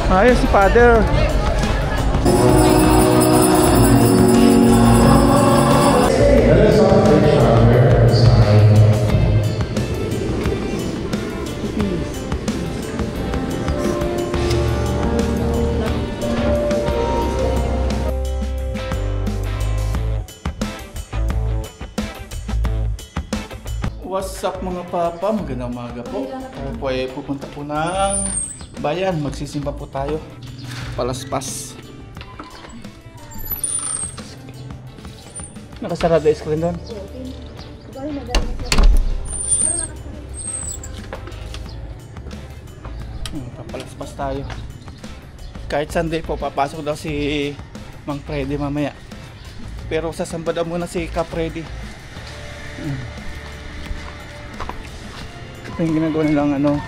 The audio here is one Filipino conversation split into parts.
Ayos si Father. What's up mga papa? Magandang umaga po. Tayo po ay pupunta po ng bayan. Magsisimba po tayo. Palaspas. Nakasarado yung screen doon. Papalaspas tayo. Kahit Sunday po, papasok daw si Mang Freddy mamaya. Pero sasamba daw muna si Ka Freddy. Ito yung ginagawa nilang ano,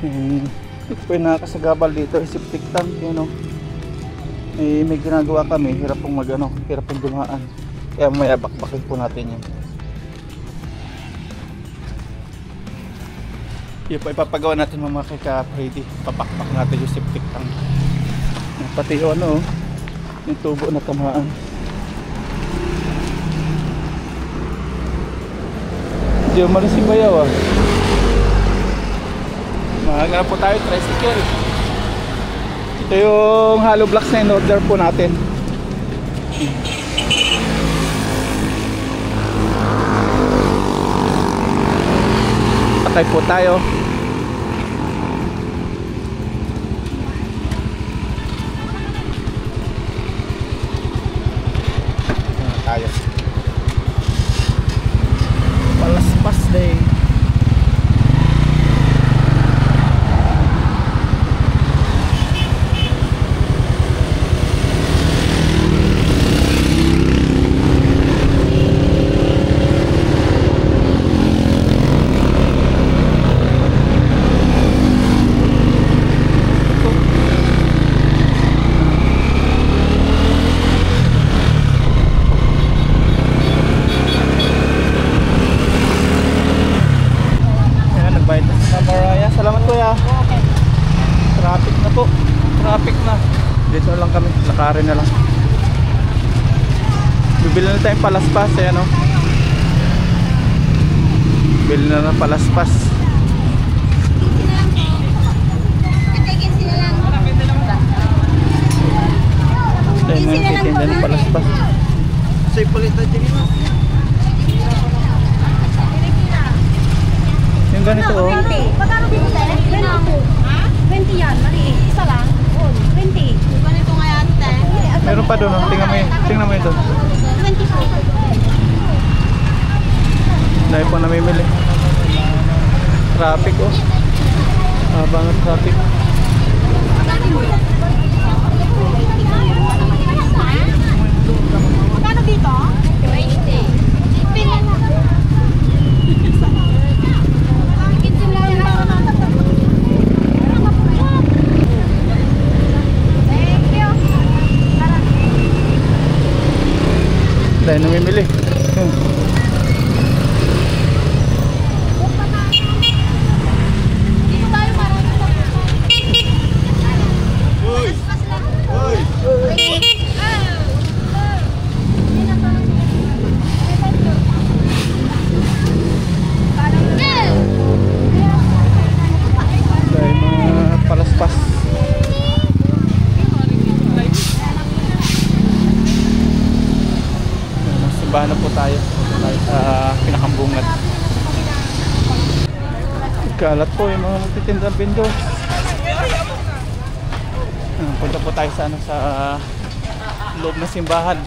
ito po yung nakakasagabal dito, yung septic tank, yun o. May ginagawa kami, hirap pong hirap pong dumaan. Kaya mamaya bakbakin po natin yun. Yun po ipapagawa natin mga kay Ka Freddy. Papakpak natin yung septic tank. Pati yung ano, yung tubo na tamaan. Hindi umalis si Bayaw ah. Maghanap po tayo tricycle. Ito yung hollow blocks na in-order po natin. Patay po tayo. Tayo. Palaspas day. Salamat kuya. Traffic na po. Traffic na. Dito lang kami. Lakarin na lang. Bibili na tayong palaspas. Ayan o. Bibili na ng palaspas. Tayo na yung titinda ng palaspas. Say palitan dyan mo. Yung ganito oh. 20. Magkano dito tayo? 20 yan, maliit. Isa lang. 20. Ganito nga ate. Meron pa doon, tingnan mo ito. 20 po. Dahil po namimili. Traffic oh. Habang ang traffic. Magkano dito? 20. Dahil namimili. Dahil mga palaspas. Simbahan na po tayo. Pinakambungan. Kalat po yung mga magtitindang bindo. Punta po tayo sa sa loob ng simbahan.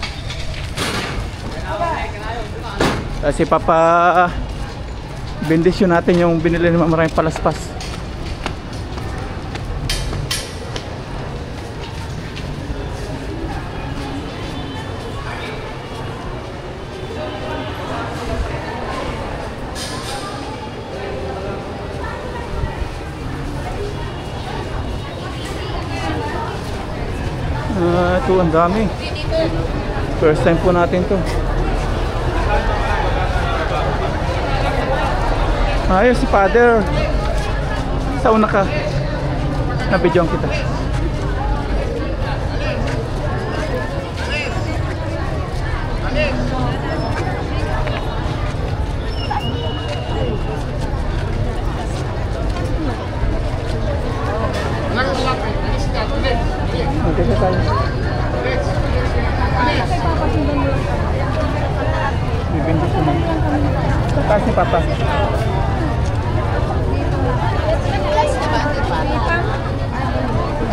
Kasi papa bendisyon natin yung binili ng maraming palaspas. Ito ang dami. First time po natin to. Ayos si Father. Sa una ka. Nabidyoan kita. Okay, tayo. Bibindi ko naman. Taas ni Papa.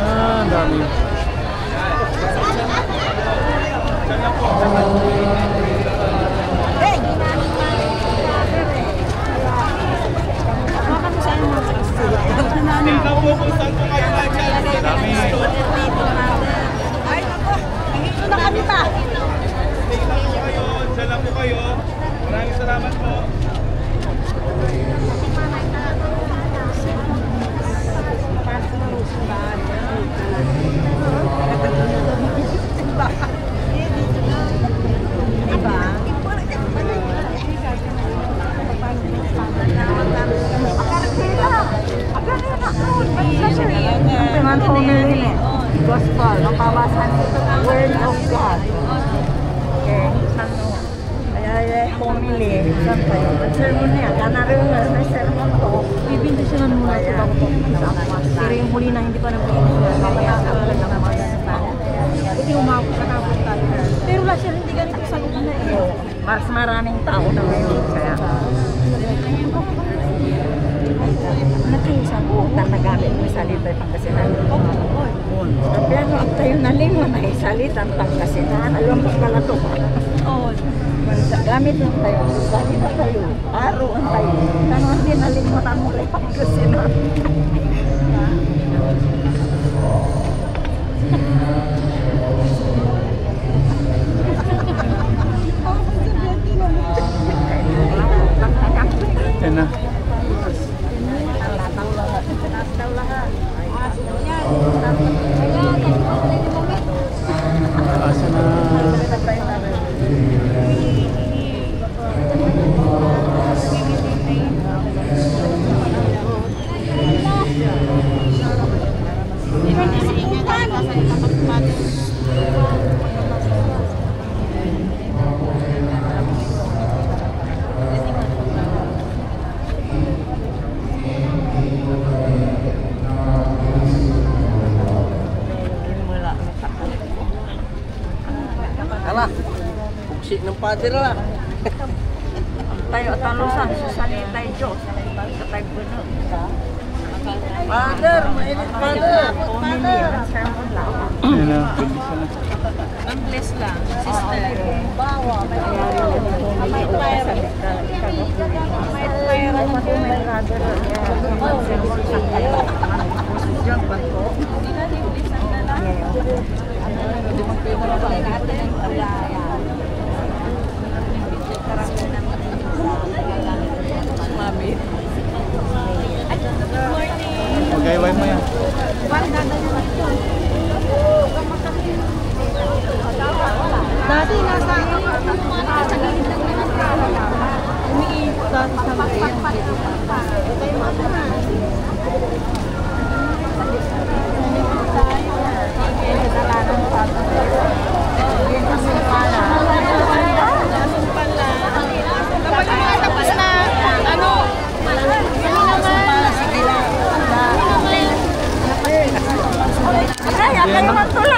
Ah, dami. Diyan lang po kayo. Maraming salamat po. Teman family gospel, mapawasan word of God. Okay, sano? Kaya family, siyempre, sermon niya, ganarungan, may sermon to. Bibindisyonan muna ito bago po pero yung huli na hindi pa nabibindisyonan, mamaya sa alam na mga buti umabot ka na po tayo. Pero wala siya, hindi ganito sa luna eh. Mas maraming tao na ngayon, kaya nakaisang utang na gamit mo salita yung Pangasinan. Pero ang tayo na lingwa na isalit ang Pangasinan. Alam mo pala ito ba? Oo. Gamit lang tayo. Salita tayo. Araw ang tayo. Kano ang dinalimutan mo kay Pangasinan? Yan na. Asa na? Alah, buksik ng pader lah. Tayo at talusan sa salita'y Diyos. Sa tayo bunod. Pader, mainit pader. Family, ang sermon lang. Yan na. Bibindisyon na. Ang bless lang, sister. Bawa, may fire. May fire. May brother. Sermon lang kayo. Diyan ba ito? Magayway mo yan. Dati nasa gilid lang na umiikot dati sa mga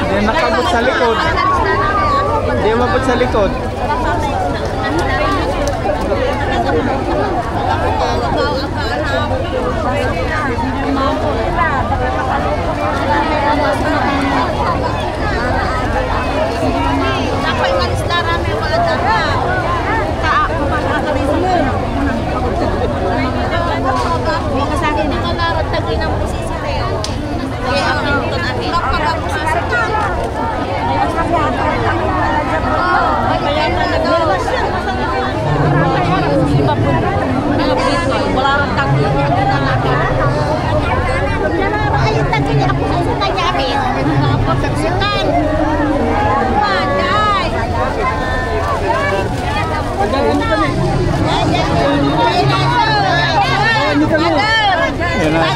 Hindi nakabot sa likod. Hindi mabot sa likod. Yan na.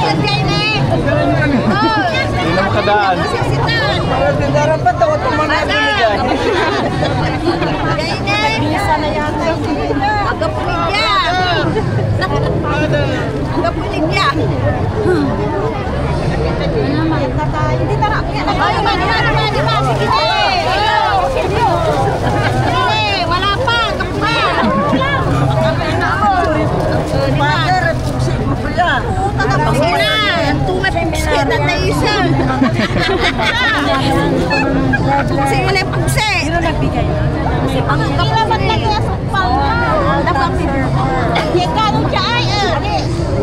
Hindi na makadaan. Tindaran pa daw itong mga binigay. Bisa na yata. Agapuligya. Agapuligya. Hindi tara. Ay, mani. Sige. Sige, wala pa. Father, puksi mo pa yan. Sige na. Tumay pugsi na isa. Sige na pugsi. Sino nagbigay? Ang kapalat na kaya sukpang na. Dapat kanong siya ay.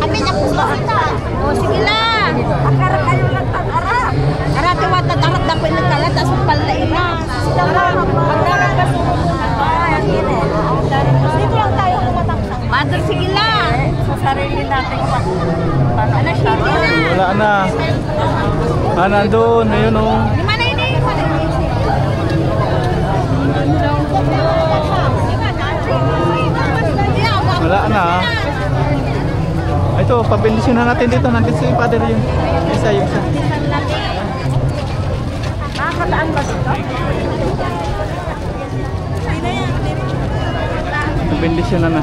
Amin ako sa kita. O sige lang. Akara kayo lang tag-arap. Arate wa tag-arap na pinagkalat. Asong palaina. Pagkarat ka sumusunod. Dito lang tayo kumatapos. Mother, sige lang. Sa sarili natin pa. Ano siya na? Wala na. Ah, nandun. Ayun o. Lima na yun eh. Wala na. Ito, pabilisin na natin dito. Nandito si Father yun. Isa. Nakakataan ba dito? Pabilisin na.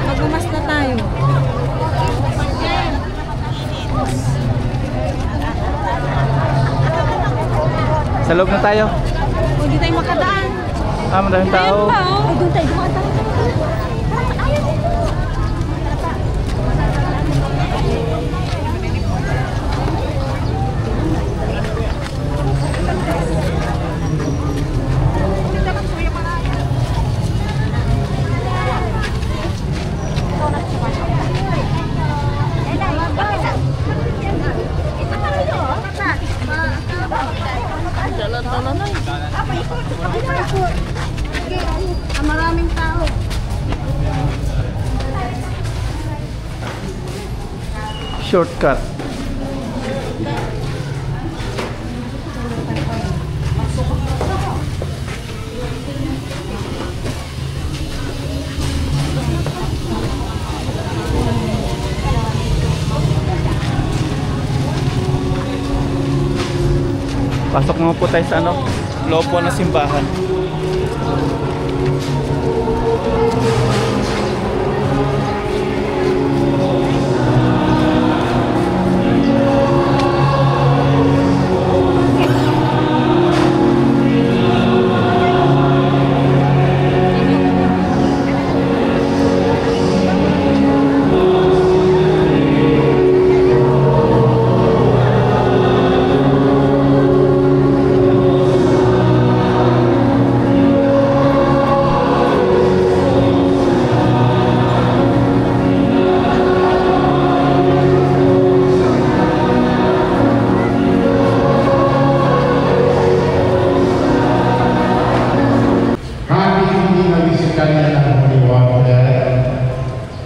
Magumas na tayo. Sa loob na tayo. Hindi tayo makadaan. Ah, madaming tao. Ay, doon tayo dumadaan. Maraming tao. Shortcut. Pasok nga po tayo sa loob po ng simbahan.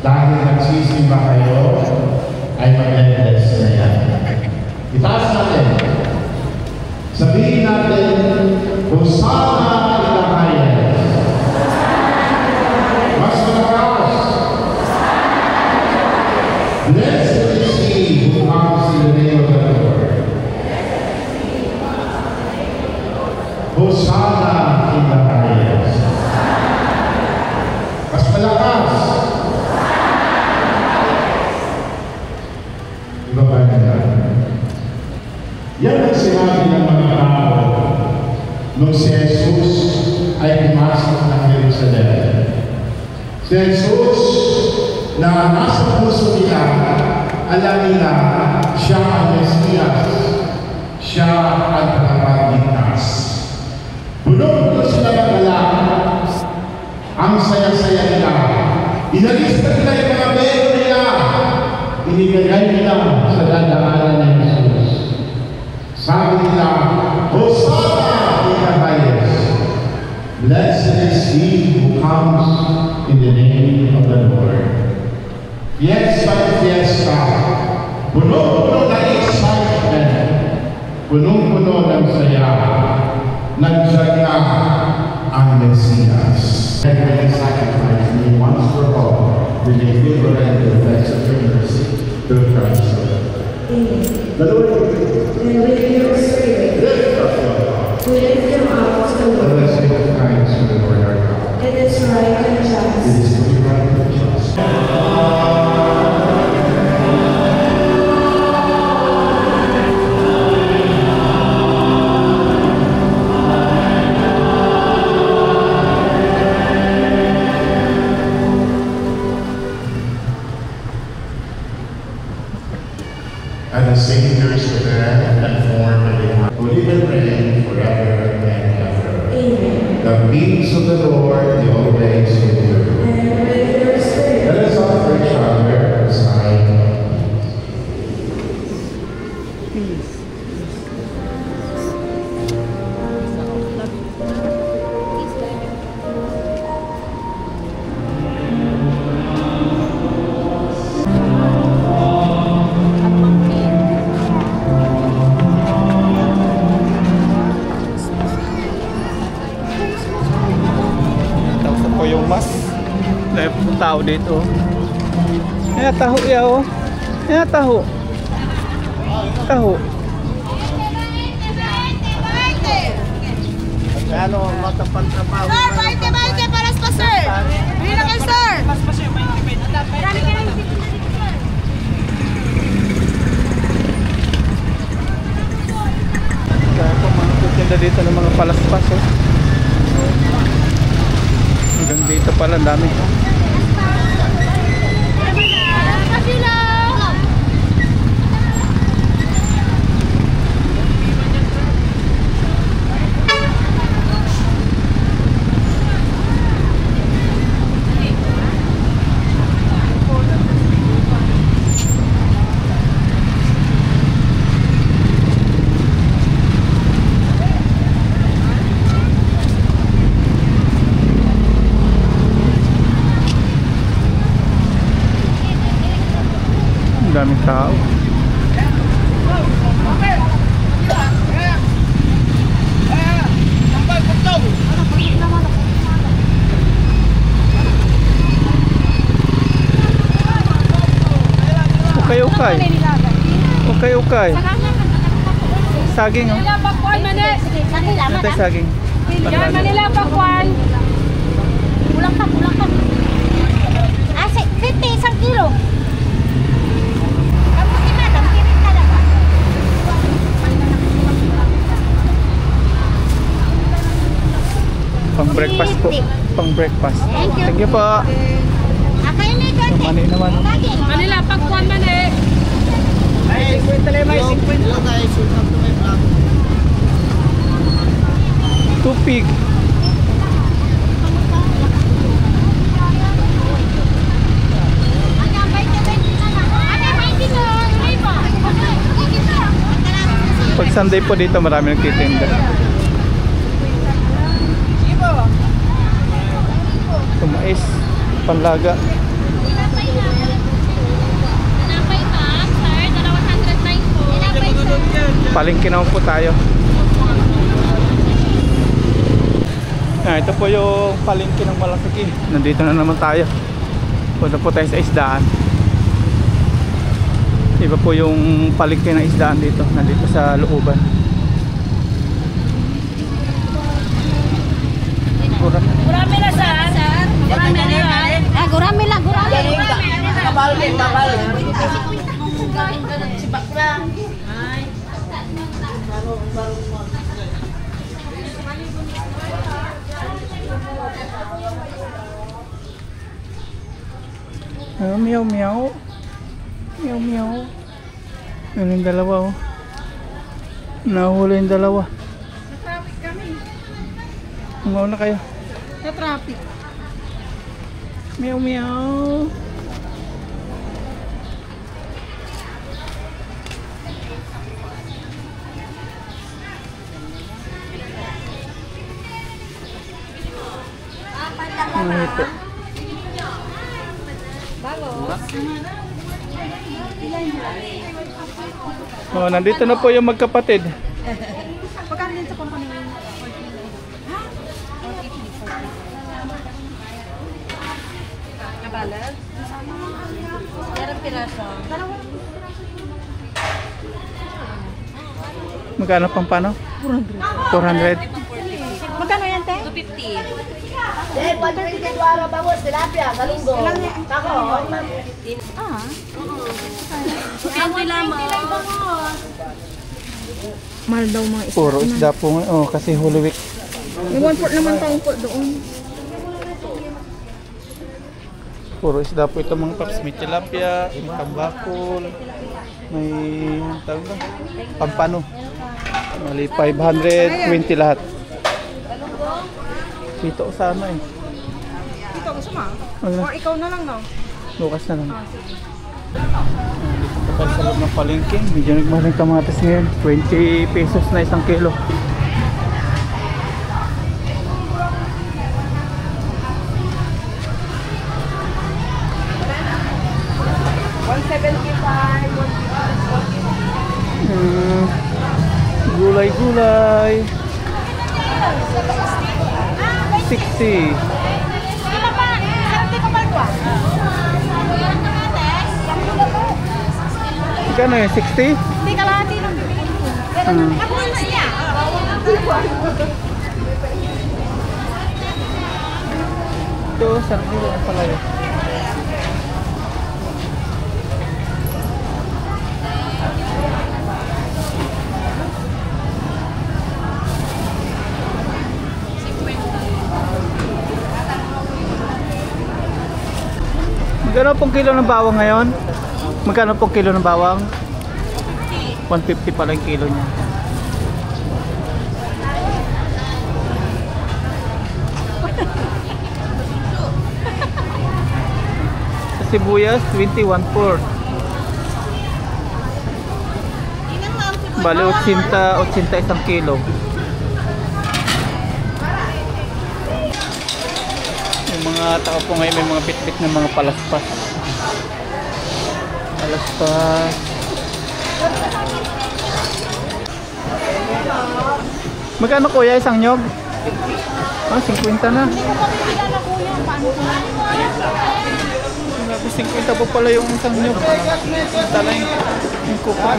Dahil nagsisimba kayo, ay mag-bless na yan. Itaas natin. Sabihin natin, Hosanna in the highest. Mas malakas. Blessed is he who comes in the name of the Lord. Hosanna in the highest. Mas malakas. Ibaba na yan. Yan ang sinabi ng mga tao nung si Jesus ay pumasok ng Jerusalem. Si Jesus na nasa puso nila, alam nila siya ang Mesiyas, siya ang tagapagligtas. Bulong ko sila ng alak, ang saya-saya nila. Inalis na nila yung mga bero nila. Inigagay nila sa dadaanan ng Jesus. Sabi nila, Hosanna in the highest. Blessed is he who comes in the name of the Lord. punong-puno ng saya, nandiyan na ang Mesiyas. And when he sacrificed me once for all, the equivalent effects of your mercy, through Christ. The Lord And with your spirit, lift up your heart. we lift them up to the Let Lord. us give thanks to the Lord our God. It is right and just. It is only right and just. And the Saviors of man and form of the who live and reign forever and ever. Amen. The peace of the Lord be always with you. And with your spirit, Let us offer each other a sign of Peace. Tapos na po yung mas. Dahil po tao dito. Kaya taho yaw. Kaya taho. Taho. Ano, matapang trabaho. Sir, 20 paras pa, sir. Bili na kayo, sir. Kaya po mga tutinda dito ng mga palaspas. Oh. Hanggang dito pala, ang dami. Ang daming tao. Ukay-ukay. Ukay-ukay. Saging, oh. Manila Pakwan, Manes. Ito yung saging. Yan, Manila Pakwan. Kulang ka. Ah, 50, isang kilo. Kamu si madam, kirit talaga. Pang breakfast po. Pang breakfast. Thank you po. Akayin na ito. Mani naman. Manila Pakwan, Manes. Ay, 50 lang, may 50. Hello guys, welcome to my vlog. Tupig. Pag Sunday po dito marami nagtitinda. Tumais, panlaga. Palengke naman po tayo. Ito po yung palengke ng Malakiki. Nandito na naman tayo. Punta po tayo sa isdaan. Iba po yung palengke ng isdaan dito. Nandito sa looban. Gurami na, sir. Gurami na. Ah, gurami lang. Kabal din, kabal. Meow meow. Meow meow. Yun yung dalawa, oh. Nahuli yung dalawa. Traffic kami. Umauna kayo. Sa traffic. Meow meow. Ito. Oh, nandito na po yung magkapatid. Pagkaan din sa company mo? Ha? Kabalad? Yarang piraso. Magkano pang paano? 400. Magkano yan, te? 250. Eh, 120 araw bangus, tilapia, galunggo. Tako. Ah. Mahal daw mga isda. Puro isda po ngayon. Oh, kasi Holy Week. May 1/4 naman taong po doon. Puro isda po ito mga paps. May tilapia, may tambakol, may tawag ba? Pampano. Mali 520 lahat. Dito sana eh. Ito, gusto mo? Ano? Or ikaw na lang, no? Bukas na lang. Dito pa sa loob ng palengke. Medyo nagmahal yung kamatis ngayon. 20 pesos na isang kilo. Gulay-gulay. 60. Magkano yun? 60? Hindi ka lahat din. Ako yung siya. Ito, sarap dito ang palayo. Magkano pong kilo ng bawang ngayon? Magkano pong kilo ng bawang? 150 pala yung kilo niya. Sa sibuyas, 21.4. Bale, 80 isang kilo. Yung mga tao po ngayon may mga bit-bit ng mga palaspas. Palaspas. Magkano kuya isang nyog? Ah, 50 na. Grabe, 50 po pala yung isang nyog. Talay yung kuko.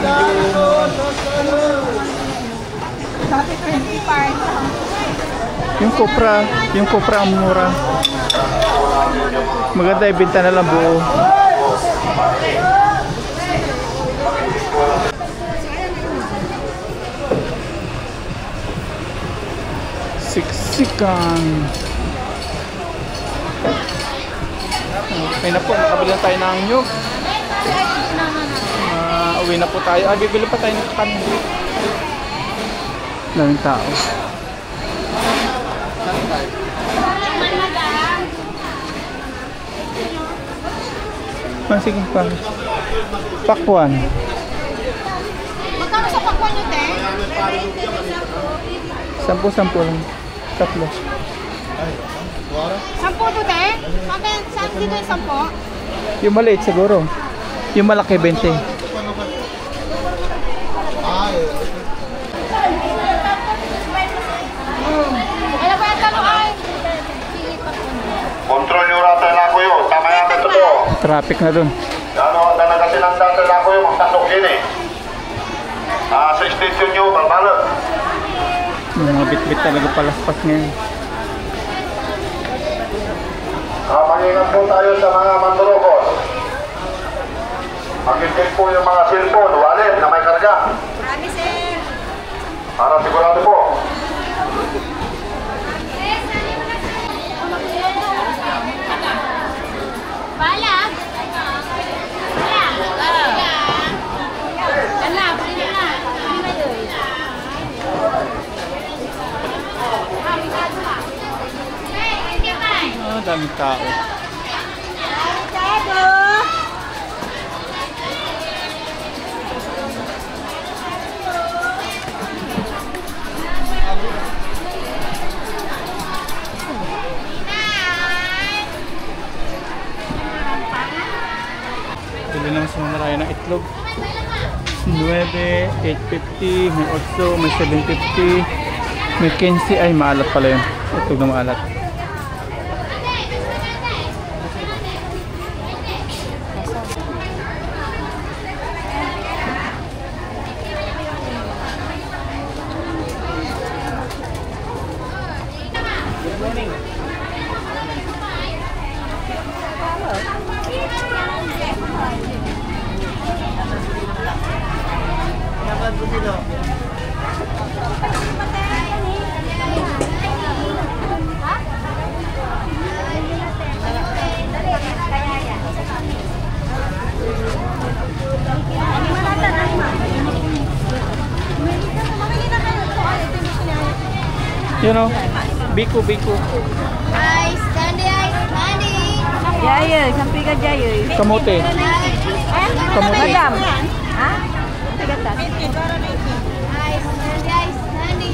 Dati 25. Yung kopra ang mura. Maganda ibenta na lang buo. Siksikan. Okay na po, nakabili na tayo ng nyug. Uwi na po tayo. Bibili pa tayo ng kanin. Daming tao. Sige pa. Pakwan. Magkano sa pakwan nyo, te? 10 lang. Tatlo. 10 to, te? Saan dito yung 10? Yung maliit siguro. Yung malaki 20. Alam mo yung tanong ay? Kontrol nyo rata na ako yun. Tama yan ito to. Traffic na dun. Ano, nagasinanda na ako yung magtasok yun eh. Sa extension nyo, balbalot. Yung mga bit-bit talaga palaspas ngayon. Mangingat po tayo sa mga mandurokos. Mag-intake po yung mga cellphone, wallet na may karga. Marami, sir. Para sigurado po. Bala. Daming tao. Bili naman sa mga maraya ng itlog. 9, 8.50, may 8, may 7.50, may 15. Ay, maalat pala yun. Ito na maalat. You know, Biko. Ice candy. Jaya, sampai ke Jaya. Kamote. Kamote. Madam. Ha? Tiga-tiga. Ice candy.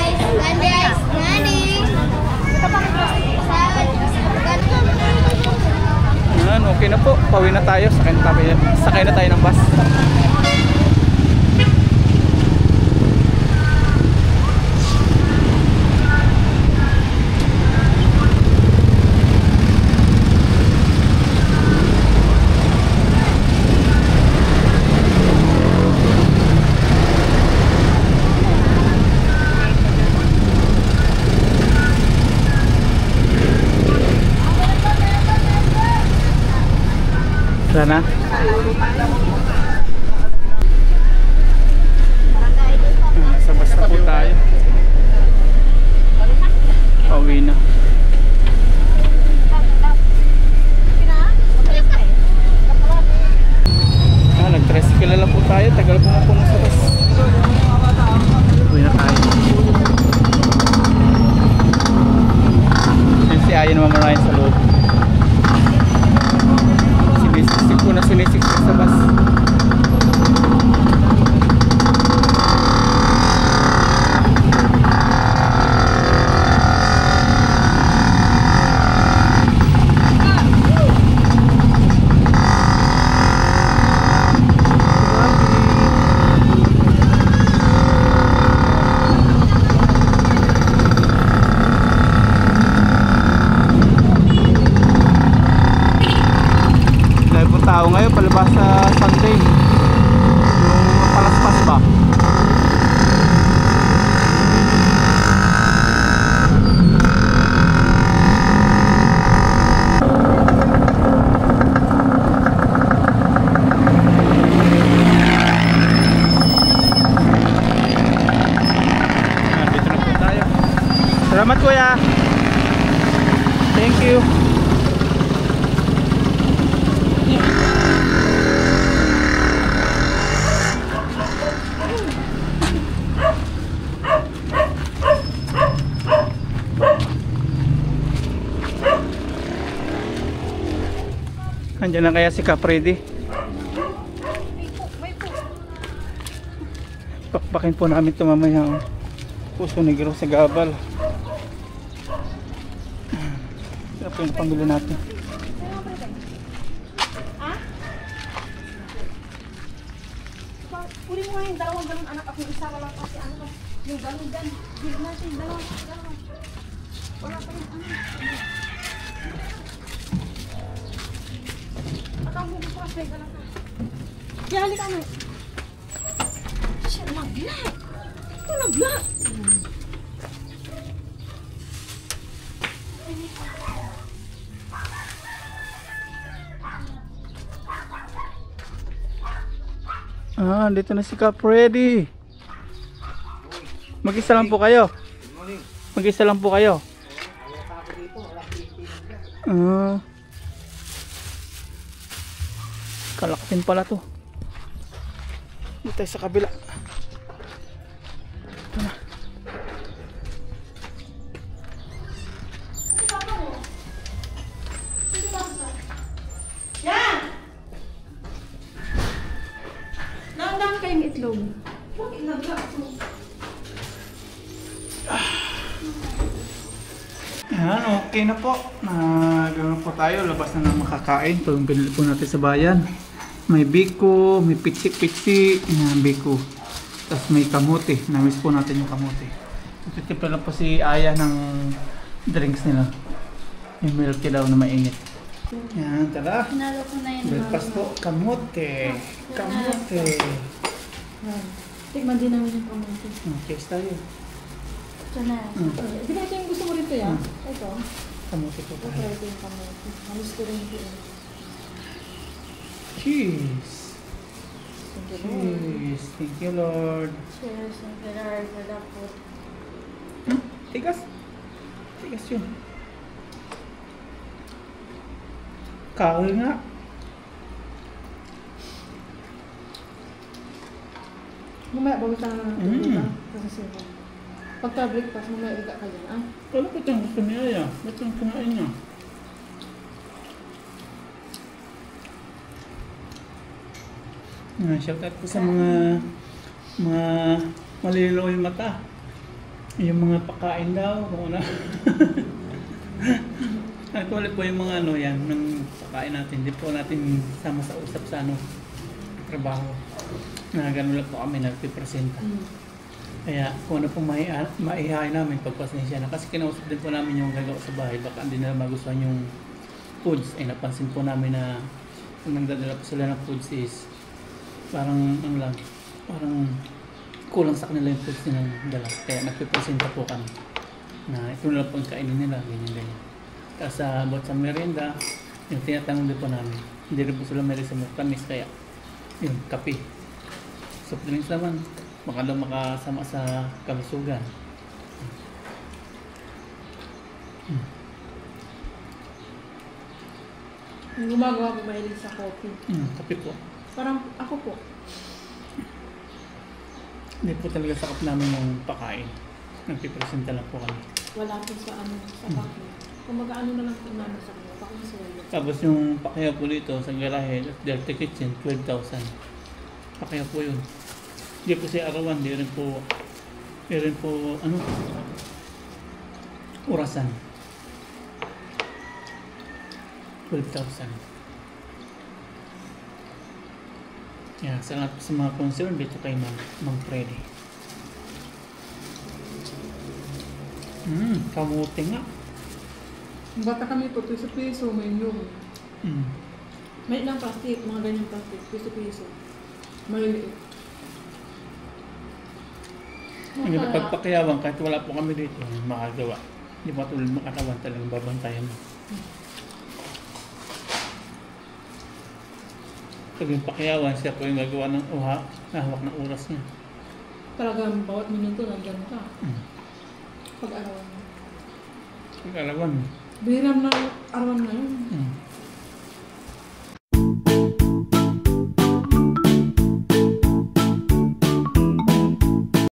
Ice candy. Yan, okay na po. Pauwi na tayo. Sakay na tayo ng bus. Sana. Nasa bus na po tayo. Pauwi na. Nag-tricycle lang po tayo. Tagal po na po sa bus. Pauwi na tayo. Si Ayan naman marahin sa loob. Sinisiksik sa bus. Tao ngayon palabas sa Sunday yung palaspas ba dito na po tayo. Salamat kuya, thank you. Andiyan na kaya si Capredi? Pakpakin po namin ito mamaya. Puso negro sa gabal. Ito po yung pambili natin. Uli mo nga yung dalawang galon anak ako, isa wala pa si ano. Yung galon dyan, bili natin, dalawa. Wala pa rin ano. Atang mo ko pa dala ka. Kaya halika na. Siya nagla. Ito nagla. Dito na si Capredi. Mag-isa lang po kayo. Mag-isa lang po kayo. Kalakatin pala to. Dito tayo sa kabila. Ito na. Nandang kayong itlog. Ayan, okay na po. Gano'n po tayo. Labas na ng makakain. Ito yung pinili po natin sa bayan. May biko, may pitsi-pitsi. Ayan, biko. Tapos may kamote. Namiss po natin yung kamote. Titipla lang po si Aya ng drinks nila. Yung milk tea daw na mainit. Ayan, tara. Hinalo ko na yun. Breakfast po. Kamote. Kamote. Tikman din namin yung kamote. Cheers tayo. Ito na. Di ba ito yung gusto mo rito yan? Ito. Kamote po Try tayo. ito yung kamote. Malis ko rin ito. Cheers. Thank you, Lord. Cheers. Thank you, Lord. Cheers and Lord for the food. Tigas. Tigas yun. Kahoy nga. Mamaya, bawisan na natin. Diba? Kasi sila. Pagka-breakfast, mamaya iga ka dyan, ah? Wala pa itong gusto niya ya. Ba't yung kumain niya? Shout out po sa mga malililaw yung mata. Yung mga pakain daw. Kung ano. Actually po yung mga ano yan, ng pakain natin. Hindi po natin sama sa usap sa ano, trabaho. Na gano'n lang po kami nagpipresenta. Kaya kung ano pong maihain namin, pagpasensya na. Kasi kinausap din po namin yung gagawa sa bahay. Baka hindi nila magustuhan yung foods. Ay napansin po namin na kung nagdadala po sila ng foods is parang ano lang, parang kulang sa kanila yung foods nilang dala. Kaya nagpipresenta po kami na ito na lang pang kainin nila, ganyan-ganyan. Tapos about sa merienda, yung tinatanong din po namin, hindi rin po sila meron sa tamis, kaya yun, kape. Soft drinks naman, baka daw makasama sa kalusugan. Yung gumagawa ko mahilig sa coffee. Kape po. Parang ako po. Hindi po talaga sakap namin yung pakain. Nagpipresenta lang po kami. Wala po sa ano, sa bakit. Kung mag-ano na lang po namin sa kanya, baka masaya. Tapos yung pakiyaw po dito sa garahe at Delta Kitchen, 12,000. Pakiyaw po yun. Hindi po si arawan, di rin po, ano, orasan. 12,000. Yeah, salamat po sa mga concern dito kay Mang Freddy. Kamuti nga. Bata kami po, piso-piso, may nyong. May ilang plastic, mga ganyang plastic, piso-piso. Maliliit. Ang pagpakiyawan, kahit wala po kami dito, makagawa. Hindi pa tulad makatawan talagang babantayan mo. Pag yung pakiyawan, siya po yung gagawa ng uha, nahawak ng oras niya. Talagang bawat minuto nandiyan ka. Pag-arawan mo. Pag-arawan. Biram na arawan ngayon.